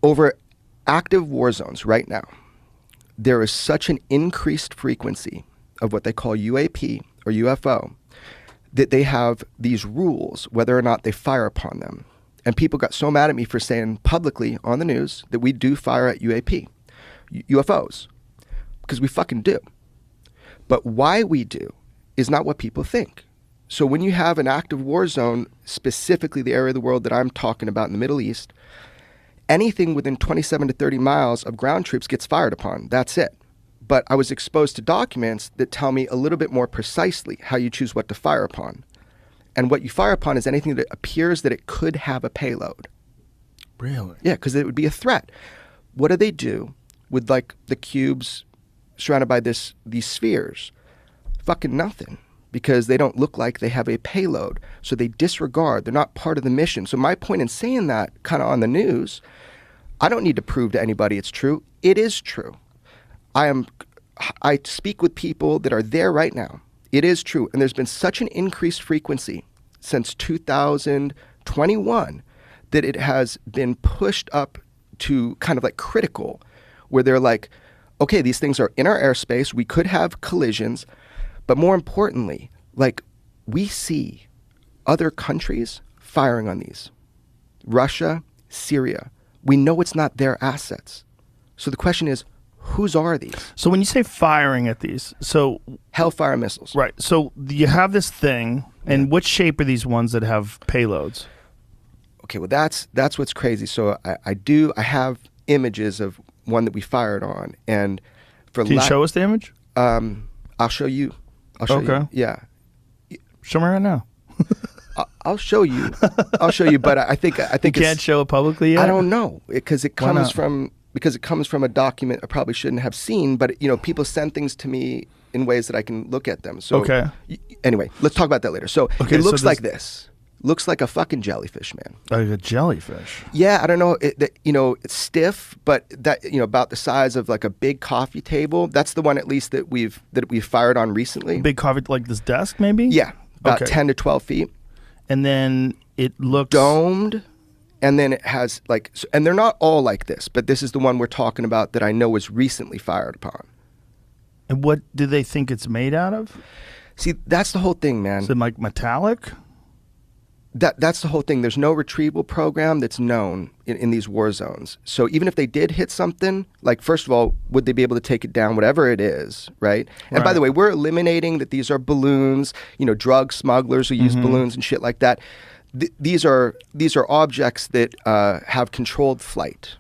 over active war zones right now, there is such an increased frequency of what they call UAP or UFO that they have these rules whether or not they fire upon them. And people got so mad at me for saying publicly on the news that we do fire at UFOs, because we fucking do. But why we do is not what people think. So when you have an active war zone, specifically the area of the world that I'm talking about in the Middle East, anything within 27 to 30 miles of ground troops gets fired upon. That's it. But I was exposed to documents that tell me a little bit more precisely how you choose what to fire upon. And what you fire upon is anything that appears that it could have a payload. Really? Yeah, because it would be a threat. What do they do with like the cubes surrounded by these spheres? Fucking nothing, because they don't look like they have a payload. So they disregard. They're not part of the mission. So my point in saying that kind of on the news, I don't need to prove to anybody it's true. It is true. I speak with people that are there right now. It is true. And there's been such an increased frequency since 2021 that it has been pushed up to kind of like critical, where they're like, okay, these things are in our airspace. We could have collisions. But more importantly, like, we see other countries firing on these. Russia, Syria. We know it's not their assets. So the question is, whose are these? So when you say firing at these, so Hellfire missiles. Right. So you have this thing, and what shape are these ones that have payloads? Okay, well that's what's crazy. So I have images of one that we fired on, and Can you show us the image? I'll show you. You. Yeah. Show me right now. I'll show you. But I think you can't show it publicly yet. I don't know, because it comes from a document I probably shouldn't have seen. But people send things to me in ways that I can look at them. So anyway, let's talk about that later. So it looks like this. Looks like a fucking jellyfish, man. Like a jellyfish. Yeah, I don't know. It's stiff, but that about the size of like a big coffee table. That's the one at least that we've fired on recently. Big coffee, like this desk, maybe. Yeah, about 10 to 12 feet. And then it looks domed, and then it has like, and they're not all like this, but this is the one we're talking about that I know was recently fired upon. And what do they think it's made out of? See, that's the whole thing, man. Is it like metallic? That's the whole thing. There's no retrieval program that's known in these war zones. So even if they did hit something, like, first of all, would they be able to take it down, whatever it is, right? And by the way, we're eliminating that these are balloons, drug smugglers who use balloons and shit like that. These are objects that have controlled flight.